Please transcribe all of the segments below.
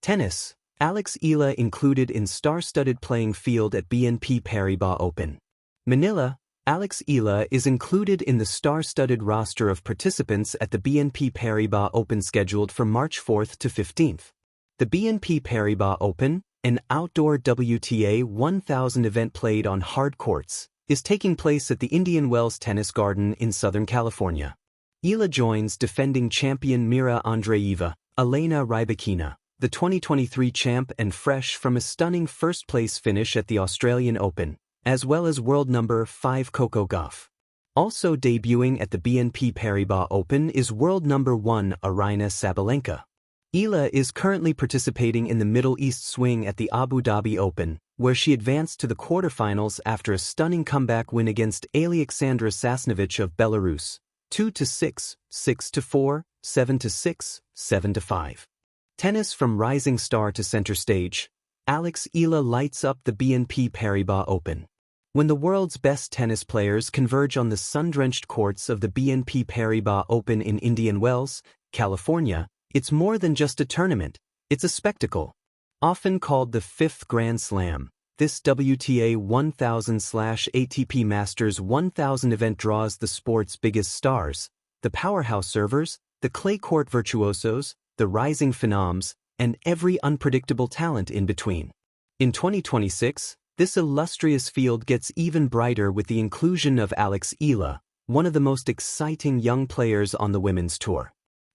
Tennis. Eala included in star-studded playing field at BNP Paribas Open. Manila. Eala is included in the star-studded roster of participants at the BNP Paribas Open scheduled for March 4 to 15. The BNP Paribas Open, an outdoor WTA 1000 event played on hard courts, is taking place at the Indian Wells Tennis Garden in Southern California. Eala joins defending champion Mira Andreeva, Elena Rybakina, the 2023 champ and fresh from a stunning first-place finish at the Australian Open, as well as world number 5 Coco Gauff. Also debuting at the BNP Paribas Open is world number 1 Aryna Sabalenka. Eala is currently participating in the Middle East swing at the Abu Dhabi Open, where she advanced to the quarterfinals after a stunning comeback win against Alexandra Sasnovich of Belarus, 2-6, 6-4, 7-6, 7-5. Tennis from rising star to center stage. Eala lights up the BNP Paribas Open. When the world's best tennis players converge on the sun-drenched courts of the BNP Paribas Open in Indian Wells, California, it's more than just a tournament, it's a spectacle. Often called the fifth Grand Slam, this WTA 1000/ATP Masters 1000 event draws the sport's biggest stars, the powerhouse servers, the clay court virtuosos, the rising phenoms, and every unpredictable talent in between. In 2026, this illustrious field gets even brighter with the inclusion of Eala, one of the most exciting young players on the women's tour.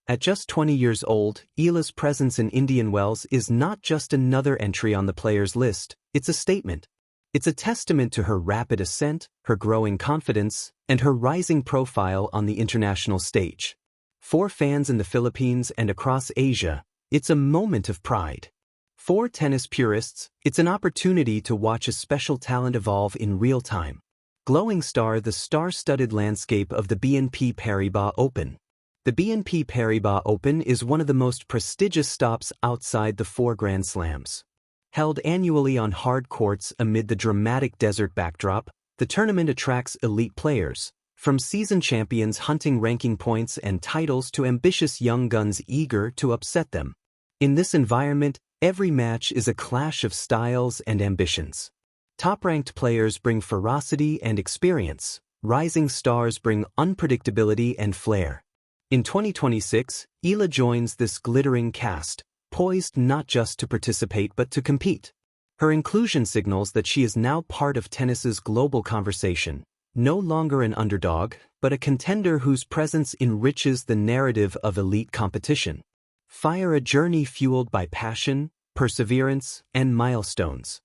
At just 20 years old, Eala's presence in Indian Wells is not just another entry on the players' list, it's a statement. It's a testament to her rapid ascent, her growing confidence, and her rising profile on the international stage. For fans in the Philippines and across Asia, it's a moment of pride. For tennis purists, it's an opportunity to watch a special talent evolve in real time. Glowing star. The star-studded landscape of the BNP Paribas Open. The BNP Paribas Open is one of the most prestigious stops outside the 4 Grand Slams. Held annually on hard courts amid the dramatic desert backdrop, the tournament attracts elite players, from seasoned champions hunting ranking points and titles to ambitious young guns eager to upset them. In this environment, every match is a clash of styles and ambitions. Top-ranked players bring ferocity and experience, rising stars bring unpredictability and flair. In 2026, Eala joins this glittering cast, poised not just to participate but to compete. Her inclusion signals that she is now part of tennis's global conversation, no longer an underdog, but a contender whose presence enriches the narrative of elite competition. Fire. A journey fueled by passion, perseverance, and milestones.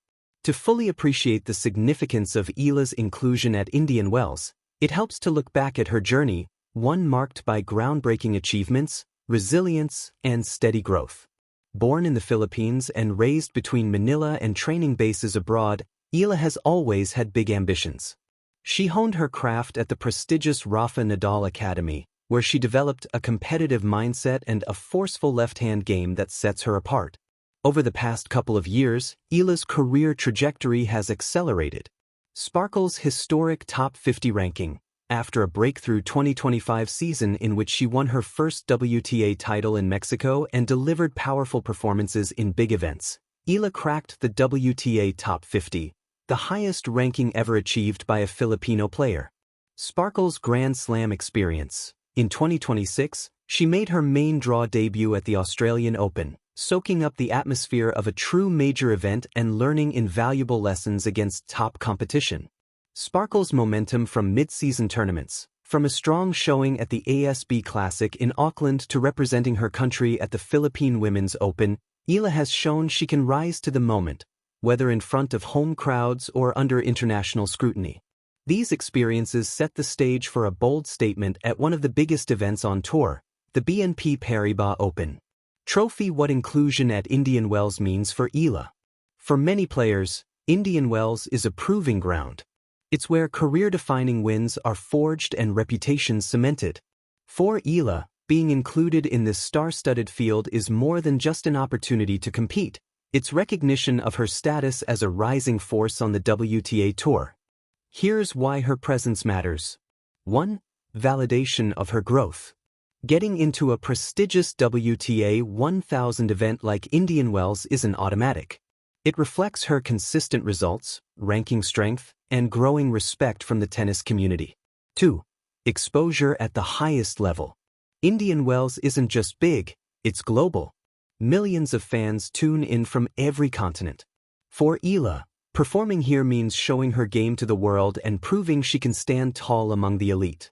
To fully appreciate the significance of Eala's inclusion at Indian Wells, it helps to look back at her journey, one marked by groundbreaking achievements, resilience, and steady growth. Born in the Philippines and raised between Manila and training bases abroad, Eala has always had big ambitions. She honed her craft at the prestigious Rafa Nadal Academy, where she developed a competitive mindset and a forceful left-hand game that sets her apart. Over the past couple of years, Eala's career trajectory has accelerated. Sparkle's historic top 50 ranking. After a breakthrough 2025 season in which she won her first WTA title in Mexico and delivered powerful performances in big events, Eala cracked the WTA top 50, the highest ranking ever achieved by a Filipino player. Sparkle's Grand Slam experience. In 2026, she made her main draw debut at the Australian Open, soaking up the atmosphere of a true major event and learning invaluable lessons against top competition. Sparkle's momentum from mid-season tournaments, from a strong showing at the ASB Classic in Auckland to representing her country at the Philippine Women's Open, Eala has shown she can rise to the moment, whether in front of home crowds or under international scrutiny. These experiences set the stage for a bold statement at one of the biggest events on tour, the BNP Paribas Open. Trophy. What inclusion at Indian Wells means for Eala. For many players, Indian Wells is a proving ground. It's where career-defining wins are forged and reputations cemented. For Eala, being included in this star-studded field is more than just an opportunity to compete. It's recognition of her status as a rising force on the WTA Tour. Here's why her presence matters. 1. Validation of her growth. Getting into a prestigious WTA 1000 event like Indian Wells isn't automatic. It reflects her consistent results, ranking strength, and growing respect from the tennis community. 2. Exposure at the highest level. Indian Wells isn't just big, it's global. Millions of fans tune in from every continent. For Eala, performing here means showing her game to the world and proving she can stand tall among the elite.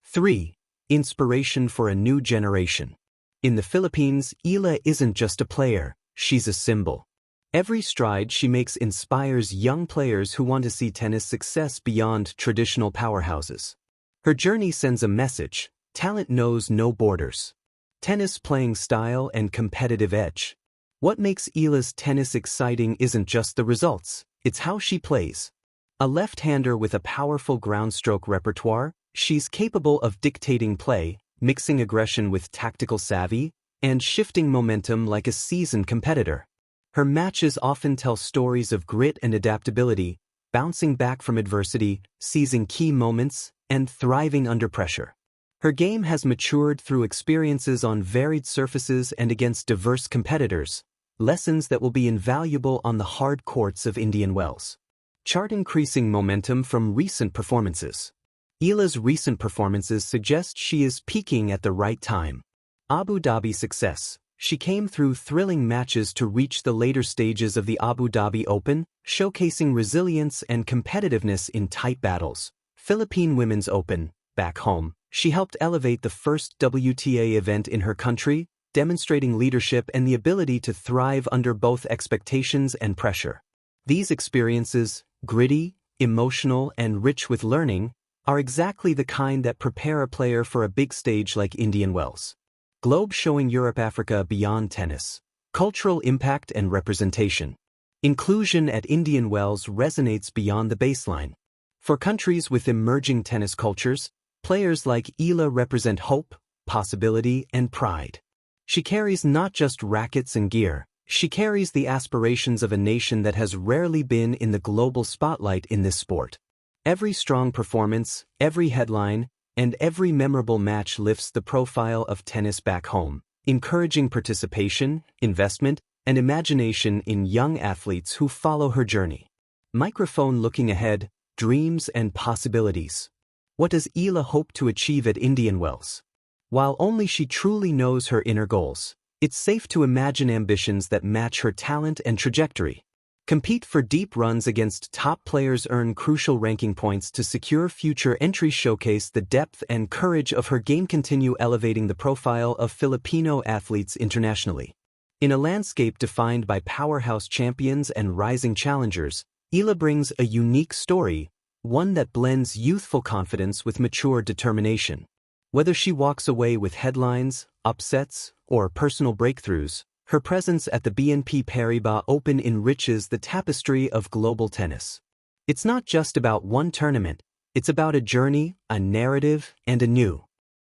3. Inspiration for a new generation. In the Philippines, Eala isn't just a player, she's a symbol. Every stride she makes inspires young players who want to see tennis success beyond traditional powerhouses. Her journey sends a message: talent knows no borders. Tennis playing style and competitive edge. What makes Eala's tennis exciting isn't just the results, it's how she plays. A left-hander with a powerful groundstroke repertoire, she's capable of dictating play, mixing aggression with tactical savvy, and shifting momentum like a seasoned competitor. Her matches often tell stories of grit and adaptability, bouncing back from adversity, seizing key moments, and thriving under pressure. Her game has matured through experiences on varied surfaces and against diverse competitors, lessons that will be invaluable on the hard courts of Indian Wells. Chart increasing momentum from recent performances. Eala's recent performances suggest she is peaking at the right time. Abu Dhabi success. She came through thrilling matches to reach the later stages of the Abu Dhabi Open, showcasing resilience and competitiveness in tight battles. Philippine Women's Open. Back home, she helped elevate the first WTA event in her country, demonstrating leadership and the ability to thrive under both expectations and pressure. These experiences, gritty, emotional, and rich with learning, are exactly the kind that prepare a player for a big stage like Indian Wells. Globe showing Europe-Africa beyond tennis. Cultural impact and representation. Inclusion at Indian Wells resonates beyond the baseline. For countries with emerging tennis cultures, players like Eala represent hope, possibility, and pride. She carries not just rackets and gear, she carries the aspirations of a nation that has rarely been in the global spotlight in this sport. Every strong performance, every headline, and every memorable match lifts the profile of tennis back home, encouraging participation, investment, and imagination in young athletes who follow her journey. Microphone looking ahead, dreams and possibilities. What does Eala hope to achieve at Indian Wells? While only she truly knows her inner goals, it's safe to imagine ambitions that match her talent and trajectory. Compete for deep runs against top players, earn crucial ranking points to secure future entries, showcase the depth and courage of her game, continue elevating the profile of Filipino athletes internationally. In a landscape defined by powerhouse champions and rising challengers, Eala brings a unique story, one that blends youthful confidence with mature determination. Whether she walks away with headlines, upsets, or personal breakthroughs, her presence at the BNP Paribas Open enriches the tapestry of global tennis. It's not just about one tournament, it's about a journey, a narrative, and a new